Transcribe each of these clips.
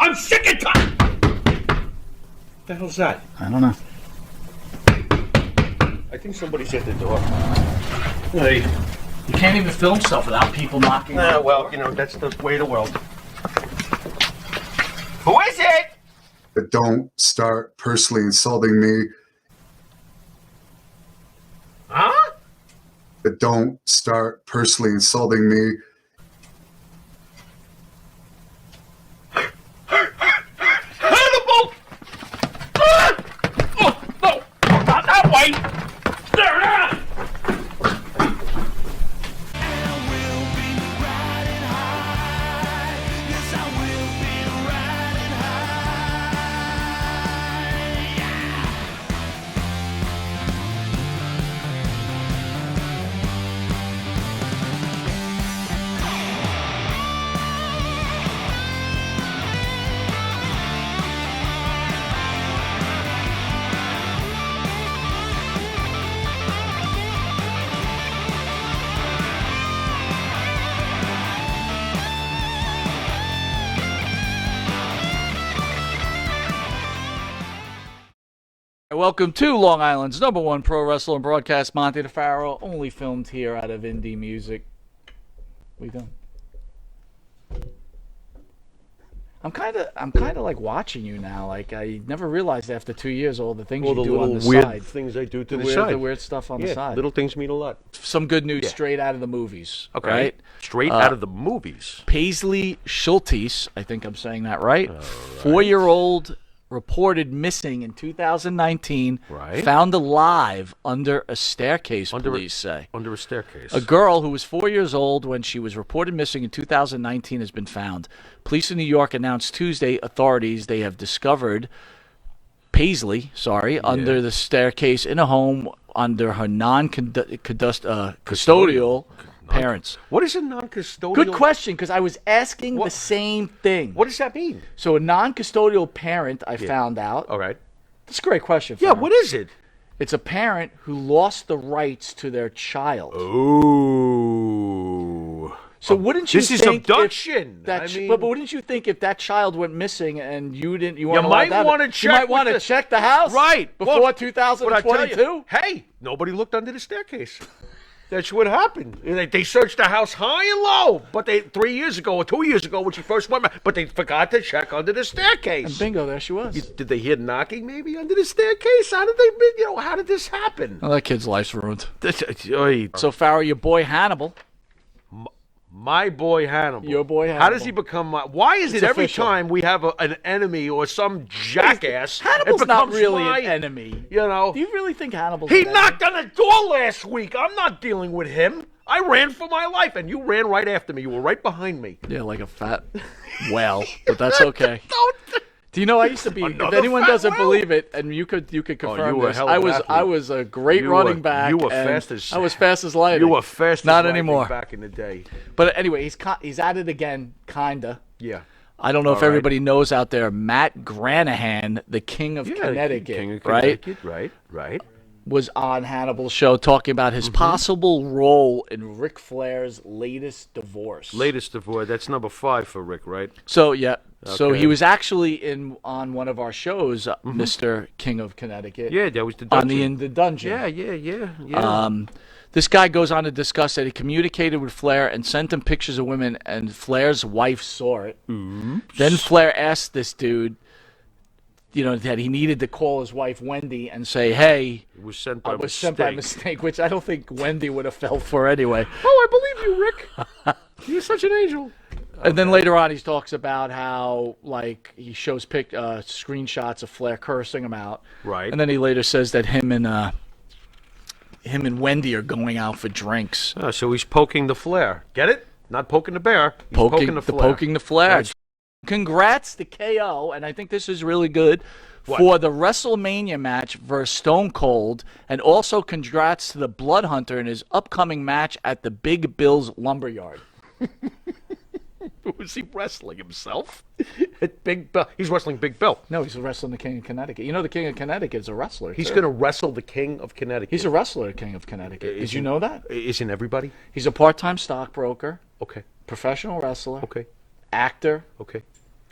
I'm sick and tired. What the hell's that? I don't know. I think somebody's at the door. Hey, you can't even film stuff without people knocking. Well, that's the way of the world. Who is it? But don't start personally insulting me. Huh? But don't start personally insulting me. Hannibal! Oh, no! Not that way! Welcome to Long Island's #1 pro wrestler and broadcast, Monte The Pharaoh, only filmed here out of indie music. We done. I'm kind of like watching you now. Like I never realized after 2 years all the things you do on the weird side. Things I do to the side. The weird stuff on the side. Little things mean a lot. Some good news straight out of the movies. Okay. Right? Straight out of the movies. Paisley Schultes, I think I'm saying that right. 4-year-old reported missing in 2019. Right. Found alive under a staircase, police say. Under a staircase. A girl who was 4 years old when she was reported missing in 2019 has been found. Police in New York announced Tuesday authorities they have discovered Paisley, under the staircase in a home under her non-custodial parents. What is a non-custodial? Good question, because I was asking the same thing. What does that mean? So a non-custodial parent, I found out. All right. That's a great question. Yeah, what is it? It's a parent who lost the rights to their child. Ooh. So wouldn't you think this is abduction. But wouldn't you think if that child went missing and you weren't might want to check. You might want to check the house, right, before 2022. Hey, nobody looked under the staircase. That's what happened. They searched the house high and low, but 3 years ago or 2 years ago when she first went, but they forgot to check under the staircase. And bingo, there she was. Did they hear knocking maybe under the staircase? How did how did this happen? Well, that kid's life's ruined. So So Pharaoh, your boy Hannibal. My boy Hannibal. Your boy Hannibal. How does he become why is it every time we have an enemy or some jackass? Hannibal's not really an enemy. You know. Do you really think Hannibal's He an knocked enemy? on the door last week. I'm not dealing with him. I ran for my life, and you ran right after me. You were right behind me. Yeah, like a fat whale, but that's okay. Do you know I used to be? If Another anyone fat doesn't whale? believe it, and you could confirm you were a this, hell of an athlete. I was a great running back. You were and fast as I was fast as lightning. You were fast as Not lightning anymore. back in the day. But anyway, he's at it again, kinda. Yeah. I don't know if right. everybody knows out there. Matt Granahan, the King of Connecticut, King of right? Connecticut, right. Was on Hannibal's show talking about his possible role in Ric Flair's latest divorce. Latest divorce. That's number 5 for Rick, right? So yeah. So Okay. he was actually on one of our shows, Mr. King of Connecticut. Yeah, that was the dungeon. In the dungeon. Yeah. This guy goes on to discuss that he communicated with Flair and sent him pictures of women, and Flair's wife saw it. Then Flair asked this dude, that he needed to call his wife Wendy and say, "Hey, It was sent I by was mistake. sent by mistake," which I don't think Wendy would have fell for anyway. Oh, I believe you, Rick. You're such an angel. And then later on, he talks about how, he shows screenshots of Flair cursing him out. Right. And then he later says that him and Wendy are going out for drinks. Oh, so he's poking the Flair. Get it? Not poking the bear. He's poking the Flair. Poking the Flair. That's- Congrats to KO, and I think this is really good for the WrestleMania match versus Stone Cold, and also congrats to the Blood Hunter in his upcoming match at the Big Bill's Lumberyard. Was he wrestling himself? At Big Bill. He's wrestling Big Bill. No, he's wrestling the King of Connecticut. You know the King of Connecticut is a wrestler. He's too. going to wrestle the King of Connecticut. He's a wrestler, King of Connecticut. Did you know that? Isn't everybody? He's a part-time stockbroker, Okay. professional wrestler, Okay. actor, Okay.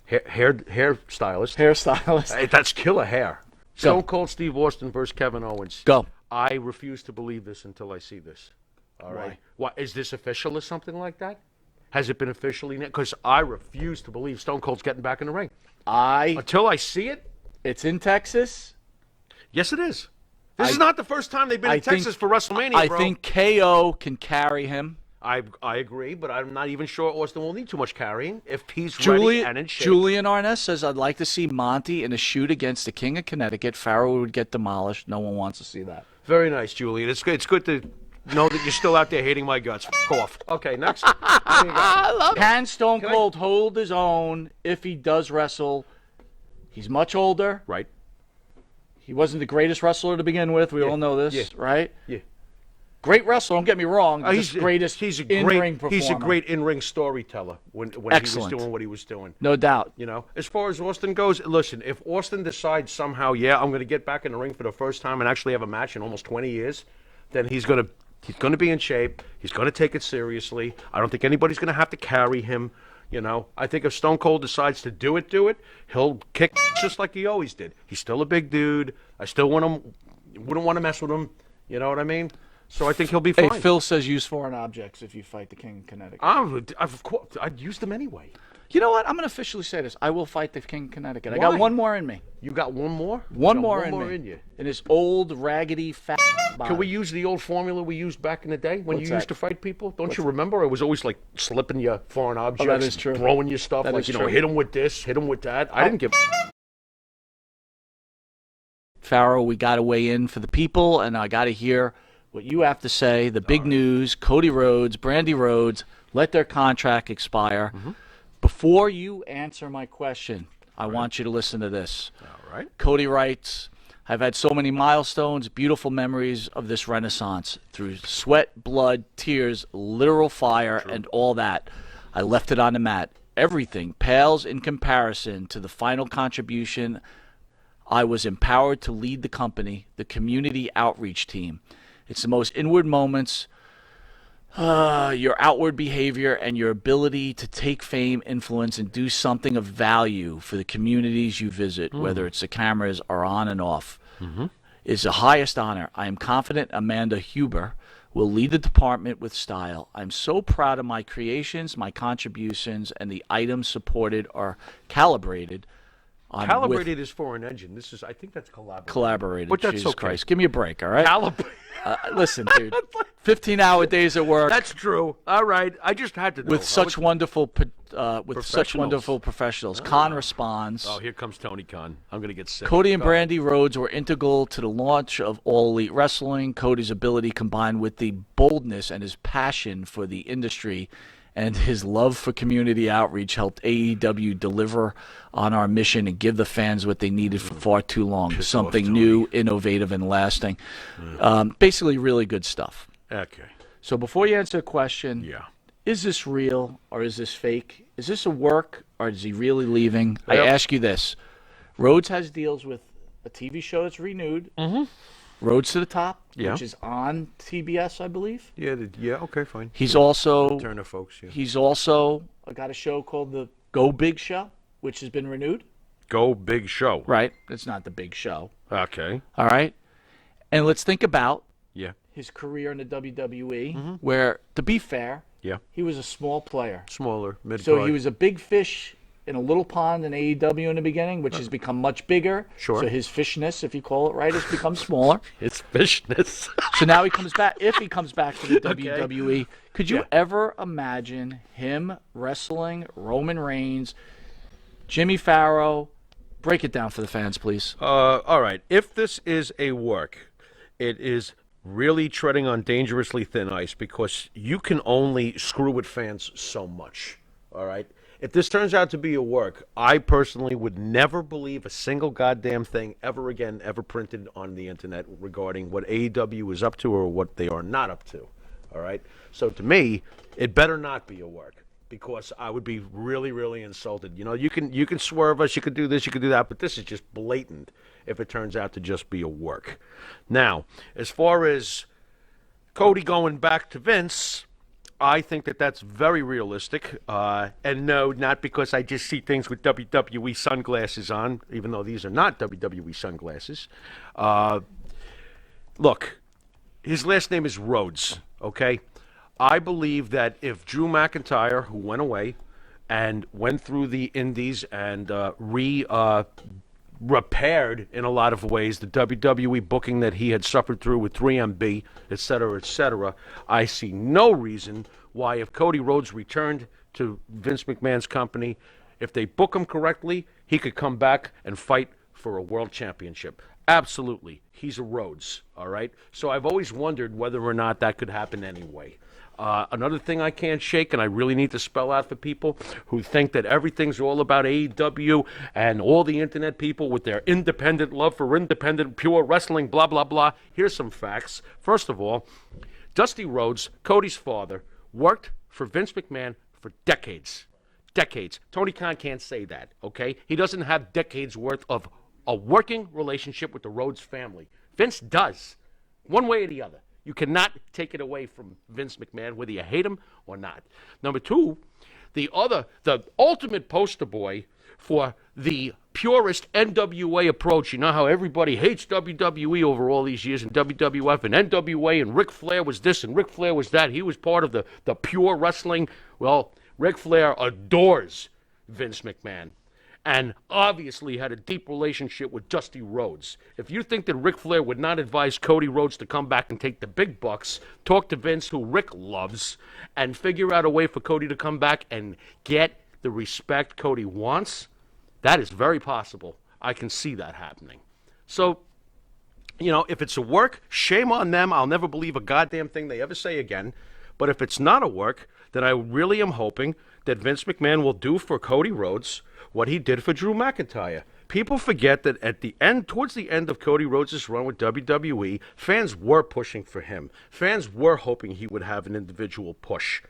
Hairstylist. Hairstylist. Hey, that's killer hair. Stone Cold Steve Austin versus Kevin Owens. Go. I refuse to believe this until I see this. All right. What is this official or something like that? Has it been officially? Because I refuse to believe Stone Cold's getting back in the ring until I see it. It's in Texas. Yes, it is. This is not the first time they've been in Texas for WrestleMania, bro. I think KO can carry him. I agree, but I'm not even sure Austin will need too much carrying if he's ready and in shape. Julian Arness says, I'd like to see Monty in a shoot against the King of Connecticut. Pharaoh would get demolished. No one wants to see that. Very nice, Julian. It's good to know that you're still out there hating my guts. F off. Okay, next. I love it. Can Stone Cold hold his own if he does wrestle? He's much older. Right. He wasn't the greatest wrestler to begin with. We all know this, right? Yeah. Great wrestler, don't get me wrong. He's a great in-ring performer. He's a great in-ring storyteller when he was doing what he was doing. No doubt. You know, as far as Austin goes, listen, if Austin decides somehow, I'm going to get back in the ring for the first time and actually have a match in almost 20 years, then he's going to be in shape. He's going to take it seriously. I don't think anybody's going to have to carry him. You know, I think if Stone Cold decides to do it, he'll kick just like he always did. He's still a big dude. I still wouldn't want to mess with him. You know what I mean? So I think he'll be fine. Hey, Phil says use foreign objects if you fight the King of Connecticut. I'd use them anyway. You know what? I'm going to officially say this. I will fight the King of Connecticut. Why? I got one more in me. You got one more? One more in you. In this old, raggedy, fat body. Can we use the old formula we used back in the day when you used to fight people? Don't you remember? It was always like slipping your foreign objects, that is true. Throwing your stuff, hit him with this, hit him with that. I didn't give Pharaoh, we got to weigh in for the people, and I got to hear what you have to say. The big news, Cody Rhodes, Brandy Rhodes, let their contract expire. Mm-hmm. Before you answer my question, I want you to listen to this. All right. Cody writes, I've had so many milestones, beautiful memories of this renaissance. Through sweat, blood, tears, literal fire, and all that. I left it on the mat. Everything pales in comparison to the final contribution. I was empowered to lead the company, the community outreach team. It's the most inward moments, your outward behavior, and your ability to take fame, influence, and do something of value for the communities you visit, whether it's the cameras are on and off, is the highest honor. I am confident Amanda Huber will lead the department with style. I'm so proud of my creations, my contributions, and the items supported are calibrated. Calibrated is for an engine. I think that's collaborated. Collaborated. But that's Jesus okay. Christ. Give me a break, all right? Calibrated. Listen, dude. 15-hour days at work. That's true. All right. I just had to know. With such wonderful professionals. Khan responds. Oh, here comes Tony Khan. I'm going to get sick. Cody and Brandy Rhodes were integral to the launch of All Elite Wrestling. Cody's ability combined with the boldness and his passion for the industry and his love for community outreach helped AEW deliver on our mission and give the fans what they needed for far too long. Something new, innovative, and lasting. Basically, really good stuff. Okay. So before you answer the question, is this real or is this fake? Is this a work or is he really leaving? I ask you this. Rhodes has deals with a TV show that's renewed. Roads to the Top, which is on TBS, I believe. Yeah, okay, fine. He's also Turner folks. Yeah. He's also got a show called the Go Big Show, which has been renewed. Go Big Show. Right. It's not the Big Show. Okay. All right. And let's think about his career in the WWE, where, to be fair, he was a small player. Smaller, mid-card. So he was a big fish in a little pond in AEW in the beginning, which has become much bigger. Sure. So his fishness, if you call it right, has become smaller. His fishness. So now he comes back. If he comes back to the WWE, could you ever imagine him wrestling Roman Reigns, Jimmy Pharaoh? Break it down for the fans, please. All right. If this is a work, it is really treading on dangerously thin ice because you can only screw with fans so much. All right. If this turns out to be a work, I personally would never believe a single goddamn thing ever again, ever printed on the internet regarding what AEW is up to or what they are not up to. All right? So to me, it better not be a work because I would be really, really insulted. You know, you can swerve us, you could do this, you could do that, but this is just blatant if it turns out to just be a work. Now, as far as Cody going back to Vince, I think that that's very realistic. And no, not because I just see things with WWE sunglasses on, even though these are not WWE sunglasses. Look, his last name is Rhodes, okay? I believe that if Drew McIntyre, who went away and went through the indies and repaired in a lot of ways the WWE booking that he had suffered through with 3MB, et cetera, I see no reason why if Cody Rhodes returned to Vince McMahon's company, if they book him correctly, he could come back and fight for a world championship. Absolutely. He's a Rhodes, all right? So I've always wondered whether or not that could happen anyway. Another thing I can't shake, and I really need to spell out for people who think that everything's all about AEW and all the internet people with their independent love for independent, pure wrestling, blah, blah, blah. Here's some facts. First of all, Dusty Rhodes, Cody's father, worked for Vince McMahon for decades. Decades. Tony Khan can't say that, okay? He doesn't have decades worth of a working relationship with the Rhodes family. Vince does, one way or the other. You cannot take it away from Vince McMahon, whether you hate him or not. Number two, the ultimate poster boy for the purest NWA approach. You know how everybody hates WWE over all these years, and WWF and NWA, and Ric Flair was this and Ric Flair was that. He was part of the pure wrestling. Well, Ric Flair adores Vince McMahon, and obviously had a deep relationship with Dusty Rhodes. If you think that Ric Flair would not advise Cody Rhodes to come back and take the big bucks, talk to Vince, who Rick loves, and figure out a way for Cody to come back and get the respect Cody wants, that is very possible. I can see that happening. So, you know, if it's a work, shame on them. I'll never believe a goddamn thing they ever say again. But if it's not a work, then I really am hoping that Vince McMahon will do for Cody Rhodes what he did for Drew McIntyre. People forget that at the end, towards the end of Cody Rhodes' run with WWE, fans were pushing for him. Fans were hoping he would have an individual push.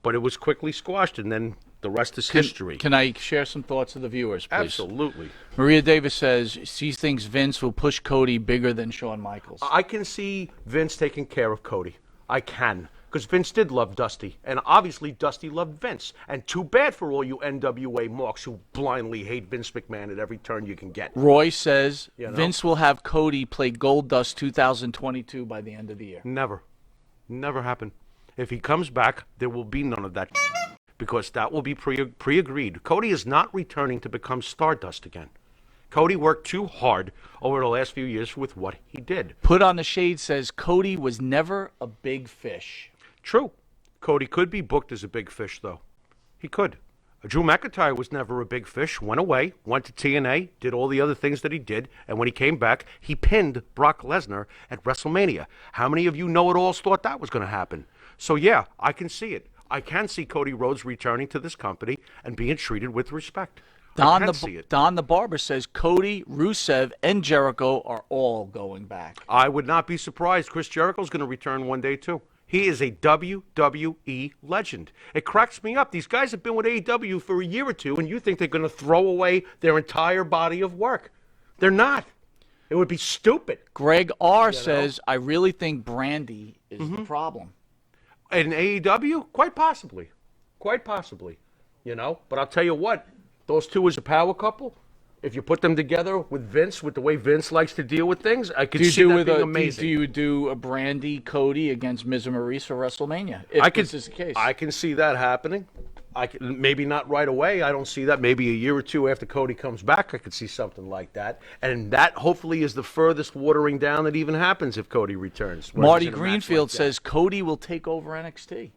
But it was quickly squashed, and then the rest is history. Can I share some thoughts of the viewers, please? Absolutely. Maria Davis says she thinks Vince will push Cody bigger than Shawn Michaels. I can see Vince taking care of Cody. I can. Because Vince did love Dusty, and obviously Dusty loved Vince. And too bad for all you NWA marks who blindly hate Vince McMahon at every turn you can get. Roy says You know? Vince will have Cody play Goldust 2022 by the end of the year. Never. Never happen. If he comes back, there will be none of that because that will be pre-agreed. Cody is not returning to become Stardust again. Cody worked too hard over the last few years with what he did. Put on the Shade says Cody was never a big fish. True. Cody could be booked as a big fish, though. He could. Drew McIntyre was never a big fish, went away, went to TNA, did all the other things that he did, and when he came back, he pinned Brock Lesnar at WrestleMania. How many of you know-it-alls thought that was going to happen? So, yeah, I can see it. I can see Cody Rhodes returning to this company and being treated with respect. Don the Barber says Cody, Rusev, and Jericho are all going back. I would not be surprised. Chris Jericho's going to return one day, too. He is a WWE legend. It cracks me up. These guys have been with AEW for a year or two, and you think they're going to throw away their entire body of work. They're not. It would be stupid. Greg R. says, I really think Brandy is the problem. In AEW? Quite possibly. Quite possibly. You know? But I'll tell you what. Those two as a power couple, if you put them together with Vince, with the way Vince likes to deal with things, I could see that being amazing. Do you do a Brandy Cody against Miz and Maurice for WrestleMania? If this is the case. I can see that happening. Maybe not right away. I don't see that. Maybe a year or two after Cody comes back, I could see something like that. And that hopefully is the furthest watering down that even happens if Cody returns. Marty Greenfield says Cody will take over NXT.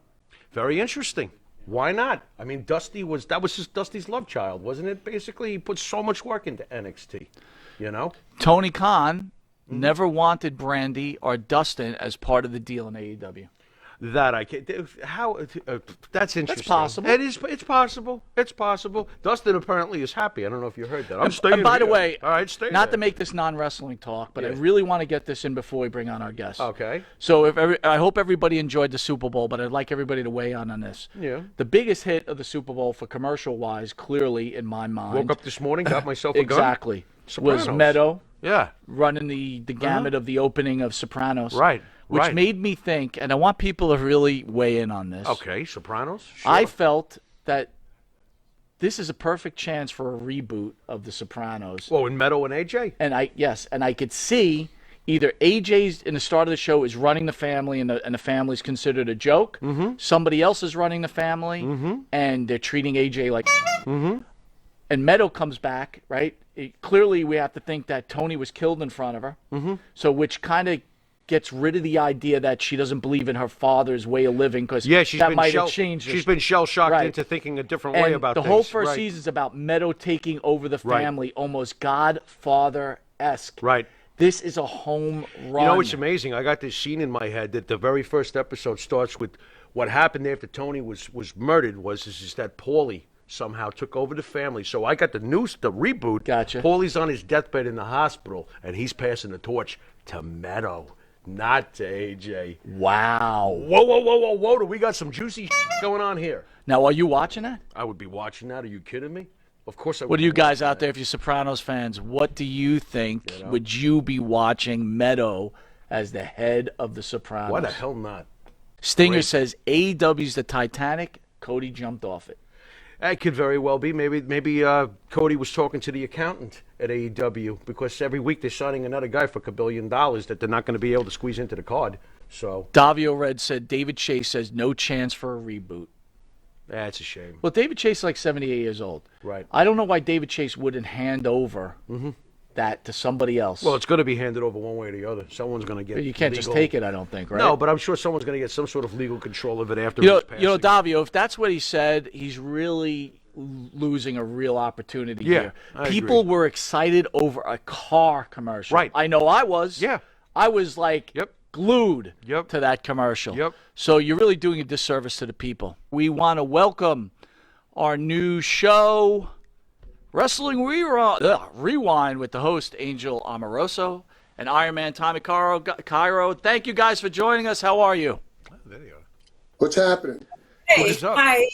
Very interesting. Why not? I mean, Dusty's love child, wasn't it? Basically, he put so much work into NXT, you know? Tony Khan never wanted Brandy or Dustin as part of the deal in AEW. That I can't. How? That's interesting. That's possible. It is. It's possible. It's possible. Dustin apparently is happy. I don't know if you heard that. I'm staying. And by the here. way, all right, stay not there. to make this non-wrestling talk, but I Yeah. really want to get this in before we bring on our guest. Okay. So I hope everybody enjoyed the Super Bowl, but I'd like everybody to weigh in on this. Yeah. The biggest hit of the Super Bowl for commercial-wise, clearly in my mind. Woke up this morning, got myself a gun. Exactly. Was Sopranos. Meadow Yeah. running the gamut of the opening of Sopranos. Right. which Right. made me think, and I want people to really weigh in on this. Okay, Sopranos. Sure. I felt that this is a perfect chance for a reboot of The Sopranos. Well, in Meadow and AJ. And I could see either AJ's in the start of the show is running the family, and the family's considered a joke. Mm-hmm. Somebody else is running the family, and they're treating AJ like. Mm-hmm. And Meadow comes back, right? Clearly, we have to think that Tony was killed in front of her. Mm-hmm. So, which kind of gets rid of the idea that she doesn't believe in her father's way of living, because that might have changed her. She's been shell-shocked into thinking a different way about the things. whole first season is about Meadow taking over the family, almost Godfather-esque. Right. This is a home run. You know, it's amazing. I got this scene in my head that the very first episode starts with what happened after Tony was murdered is that Paulie somehow took over the family. So I got the reboot. Gotcha. Paulie's on his deathbed in the hospital, and he's passing the torch to Meadow, not to AJ. Wow. Whoa. Do we got some juicy going on here? Now, are you watching that? I would be watching that. Are you kidding me? Of course I would. What are you guys out there, if you're Sopranos fans, what do you think? Would you be watching Meadow as the head of the Sopranos? Why the hell not? Stinger says AEW's the Titanic. Cody jumped off it. That could very well be. Maybe Cody was talking to the accountant at AEW, because every week they're signing another guy for $1 billion that they're not going to be able to squeeze into the card. So Davio Red said David Chase says no chance for a reboot. That's a shame. Well, David Chase is like 78 years old. Right. I don't know why David Chase wouldn't hand over that to somebody else. Well, it's going to be handed over one way or the other. Someone's going to get. But you can't just take it, I don't think, right? No, but I'm sure someone's going to get some sort of legal control of it after his passing. You know, Davio, if that's what he said, he's really losing a real opportunity here. People were excited over a car commercial. Right. I know I was. Yeah. I was like glued Yep. to that commercial. Yep. So you're really doing a disservice to the people. We want to welcome our new show, Wrestling Rewind, with the host, Angel Amoroso, and Iron Man Tommy Cairo. Thank you guys for joining us. How are you? Oh, there you are. What's happening? Hey, What is up? hi.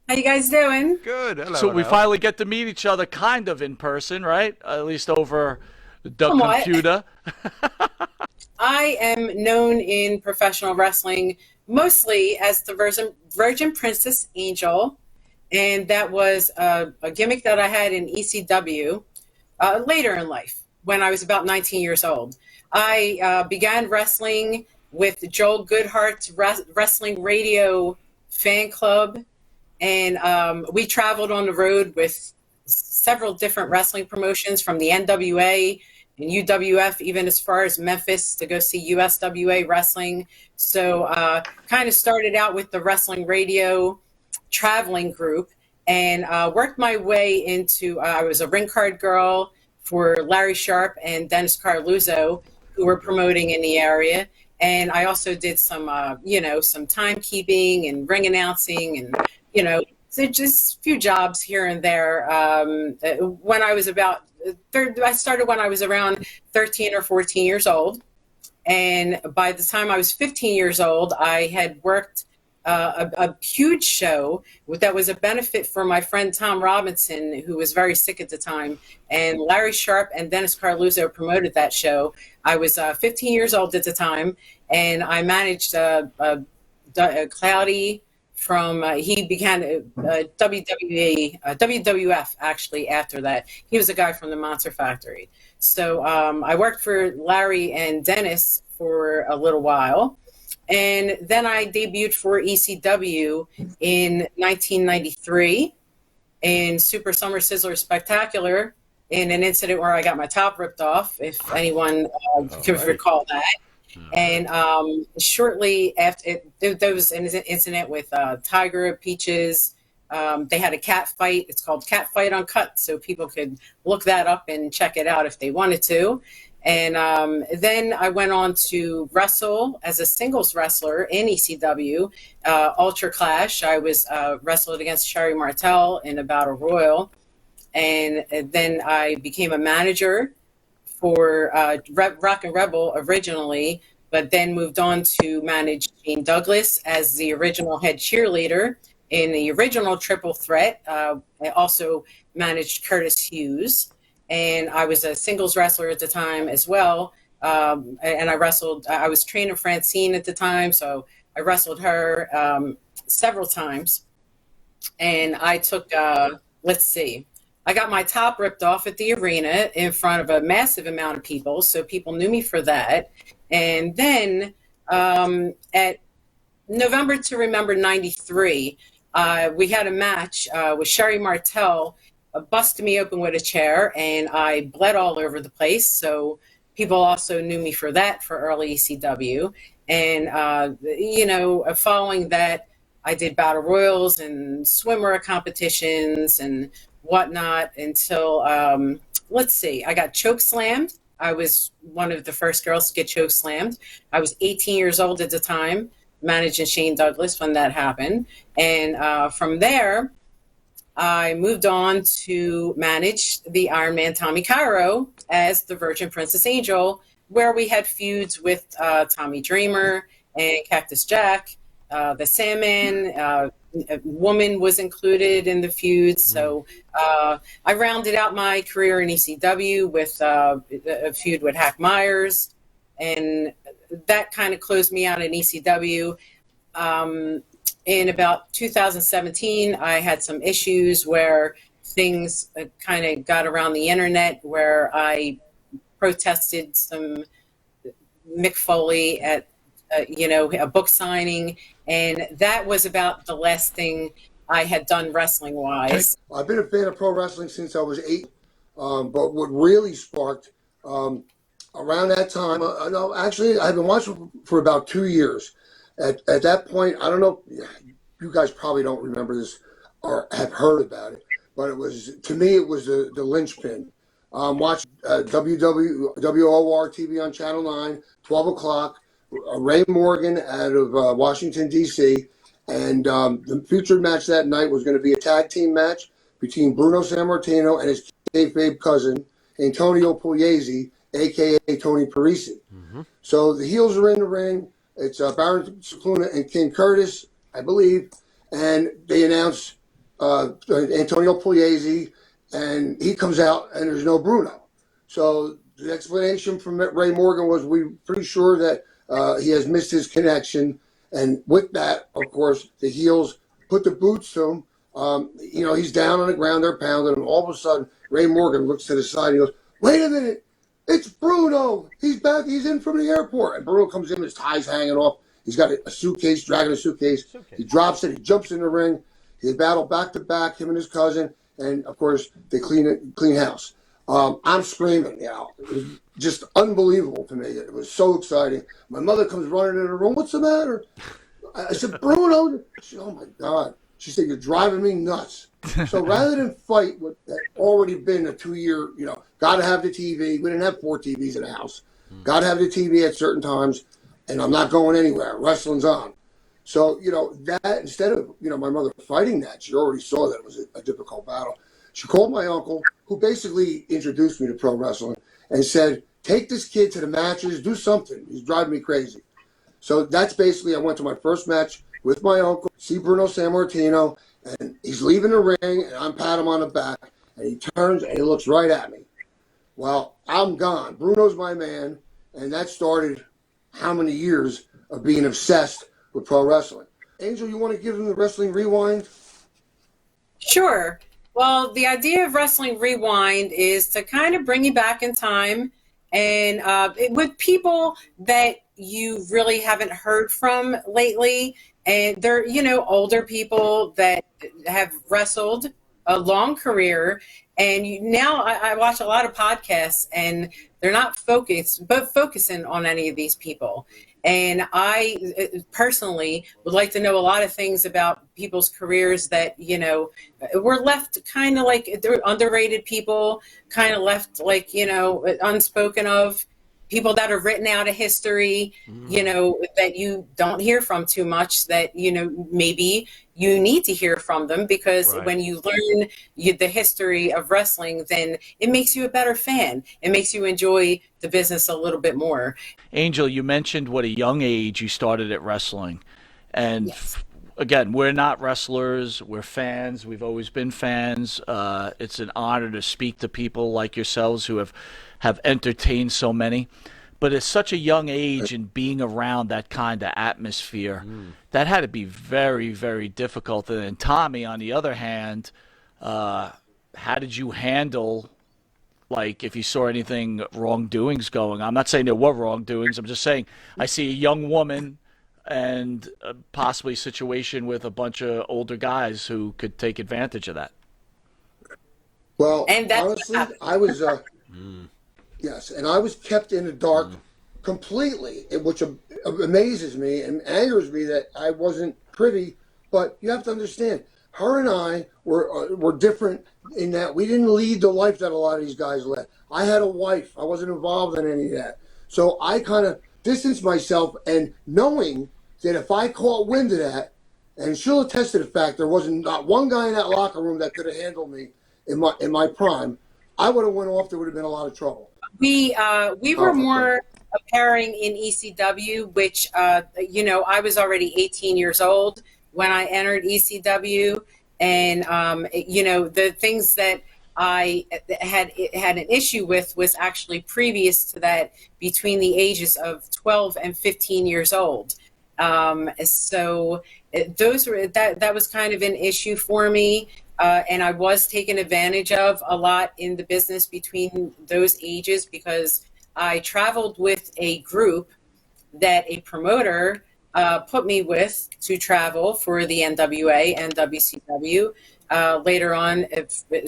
How you guys doing? Good. Hello. So we finally get to meet each other kind of in person, right? At least over the Somewhat. computer. I am known in professional wrestling mostly as the Virgin Princess Angel, and that was a gimmick that I had in ECW later in life when I was about 19 years old. I began wrestling with Joel Goodhart's Wrestling Radio fan club, and we traveled on the road with several different wrestling promotions, from the NWA and UWF, even as far as Memphis, to go see USWA wrestling. So kind of started out with the Wrestling Radio traveling group, and worked my way into, I was a ring card girl for Larry Sharp and Dennis Carluzzo, who were promoting in the area. And I also did some, some timekeeping and ring announcing, and, so just a few jobs here and there. When I was I started when I was around 13 or 14 years old. And by the time I was 15 years old, I had worked a huge show that was a benefit for my friend Tom Robinson, who was very sick at the time. And Larry Sharp and Dennis Carluzzo promoted that show. I was 15 years old at the time, and I managed Cloudy from, he began WWF actually after that. He was a guy from the Monster Factory. So I worked for Larry and Dennis for a little while. And then I debuted for ECW in 1993 in Super Summer Sizzler Spectacular, in an incident where I got my top ripped off, if anyone could recall that. And shortly after, there was an incident with Tiger, Peaches. They had a cat fight. It's called Cat Fight Uncut, so people could look that up and check it out if they wanted to. And then I went on to wrestle as a singles wrestler in ECW, Ultra Clash. I was wrestled against Sherry Martel in a battle royal. And then I became a manager for Rock and Rebel originally, but then moved on to manage Gene Douglas as the original head cheerleader in the original Triple Threat. I also managed Curtis Hughes. And I was a singles wrestler at the time as well, and I wrestled. I was training Francine at the time, so I wrestled her several times. And I took, let's see, I got my top ripped off at the arena in front of a massive amount of people, so people knew me for that. And then at November to Remember '93, we had a match with Sherry Martel, busted me open with a chair, and I bled all over the place. So people also knew me for that for early ECW. And, following that, I did battle royals and swimwear competitions and whatnot until, let's see, I got choke slammed. I was one of the first girls to get choke slammed. I was 18 years old at the time, managing Shane Douglas when that happened. And from there, I moved on to manage the Iron Man Tommy Cairo as the Virgin Princess Angel, where we had feuds with Tommy Dreamer and Cactus Jack. The Sandman woman was included in the feuds. So I rounded out my career in ECW with a feud with Hack Myers, and that kind of closed me out in ECW. In about 2017, I had some issues where things kind of got around the internet, where I protested some Mick Foley at a book signing, and that was about the last thing I had done wrestling wise. I've been a fan of pro wrestling since I was 8, but what really sparked around that time, no, actually, I've been watching for about 2 years. At that point, I don't know, you guys probably don't remember this or have heard about it, but it was, to me, it was the linchpin. Watch WWOR TV on Channel 9, 12 o'clock, Ray Morgan out of Washington, D.C., and the featured match that night was going to be a tag team match between Bruno Sammartino and his kayfabe cousin, Antonio Pugliese, a.k.a. Tony Parisi. Mm-hmm. So the heels are in the ring. It's Baron Cicluna and King Curtis, I believe, and they announce Antonio Pugliese, and he comes out, and there's no Bruno. So the explanation from Ray Morgan was, we're pretty sure that he has missed his connection. And with that, of course, the heels put the boots to him. He's down on the ground, they're pounding, and all of a sudden, Ray Morgan looks to the side and he goes, "Wait a minute, it's Bruno. He's back. He's in from the airport." And Bruno comes in, his tie's hanging off. He's got a suitcase, dragging a suitcase. He drops it. He jumps in the ring. They battle back to back, him and his cousin. And, of course, they clean house. I'm screaming. It was just unbelievable to me. It was so exciting. My mother comes running in the room. "What's the matter?" I said, "Bruno." She said, "Oh, my God." She said, "You're driving me nuts." So rather than fight what had already been a 2-year, got to have the TV. We didn't have 4 TVs in the house. Got to have the TV at certain times, and I'm not going anywhere. Wrestling's on. So, that instead of, my mother fighting that, she already saw that it was a difficult battle. She called my uncle, who basically introduced me to pro wrestling, and said, "Take this kid to the matches, do something. He's driving me crazy." So that's basically, I went to my first match with my uncle, see Bruno Sammartino, and he's leaving the ring, and I'm patting him on the back, and he turns and he looks right at me. Well, I'm gone. Bruno's my man, and that started how many years of being obsessed with pro wrestling. Angel, you want to give him the Wrestling Rewind? Sure. Well, the idea of Wrestling Rewind is to kind of bring you back in time, and with people that you really haven't heard from lately, and they're older people that have wrestled a long career. And now I watch a lot of podcasts, and they're not focusing on any of these people. And I personally would like to know a lot of things about people's careers that, were left kind of like they're underrated people, kind of left like, unspoken of, people that are written out of history, that you don't hear from too much, that, maybe you need to hear from them, because when you learn the history of wrestling, then it makes you a better fan. It makes you enjoy the business a little bit more. Angel, you mentioned what a young age you started at wrestling. And Yes. Again, we're not wrestlers. We're fans. We've always been fans. It's an honor to speak to people like yourselves who have entertained so many. But at such a young age and being around that kind of atmosphere, that had to be very, very difficult. And then Tommy, on the other hand, how did you handle, like, if you saw anything wrongdoings going? I'm not saying there were wrongdoings. I'm just saying I see a young woman and possibly a situation with a bunch of older guys who could take advantage of that. Well, And that's what honestly, happened. I was yes, and I was kept in the dark completely, which amazes me and angers me that I wasn't privy. But you have to understand, her and I were different in that we didn't lead the life that a lot of these guys led. I had a wife. I wasn't involved in any of that. So I kind of distanced myself, and knowing that if I caught wind of that, and she'll attest to the fact there wasn't not one guy in that locker room that could have handled me in my prime, I would have went off. There would have been a lot of trouble. We were more a pairing in ECW, which I was already 18 years old when I entered ECW, and the things that I had an issue with was actually previous to that, between the ages of 12 and 15 years old. So those were that was kind of an issue for me. And I was taken advantage of a lot in the business between those ages, because I traveled with a group that a promoter put me with to travel for the NWA and WCW. Later on,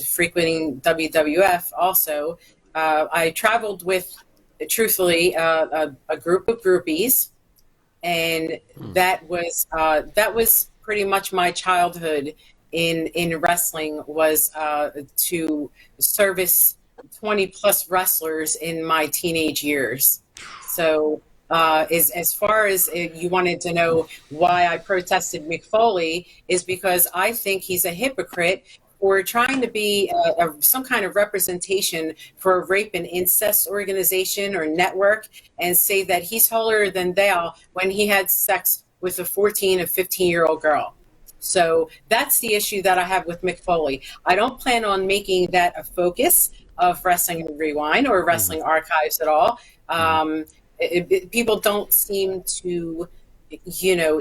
frequenting WWF also. I traveled with, truthfully, a group of groupies, and that was pretty much my childhood in wrestling, was to service 20 plus wrestlers in my teenage years. So as far as you wanted to know why I protested Mick Foley, is because I think he's a hypocrite for trying to be some kind of representation for a rape and incest organization or network, and say that he's holier than thou when he had sex with a 14 or 15-year-old girl. So that's the issue that I have with Mick Foley. I don't plan on making that a focus of Wrestling Rewind or Wrestling Archives at all. People don't seem to,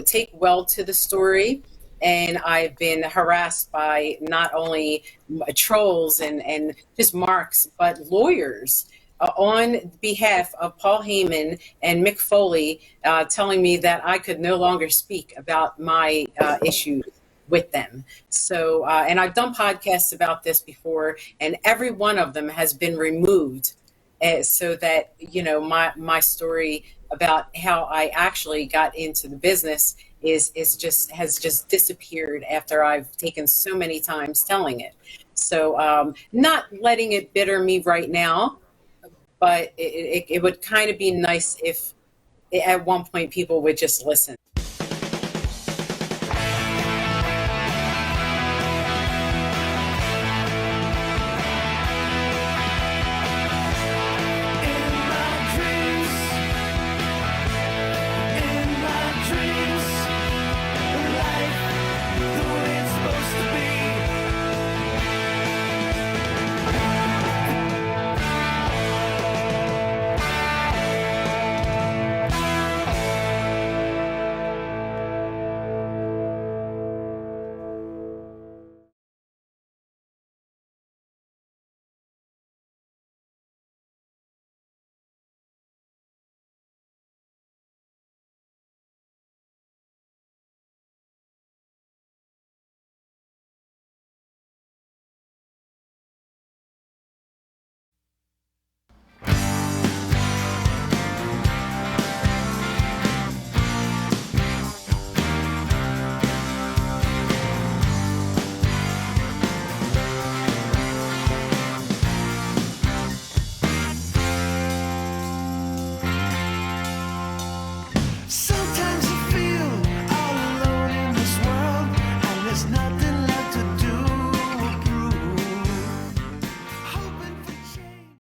take well to the story. And I've been harassed by not only trolls and just marks, but lawyers on behalf of Paul Heyman and Mick Foley, telling me that I could no longer speak about my issues with them. So, and I've done podcasts about this before, and every one of them has been removed, so that, my story about how I actually got into the business has just disappeared after I've taken so many times telling it. So, not letting it bitter me right now, but it would kind of be nice if at one point people would just listen.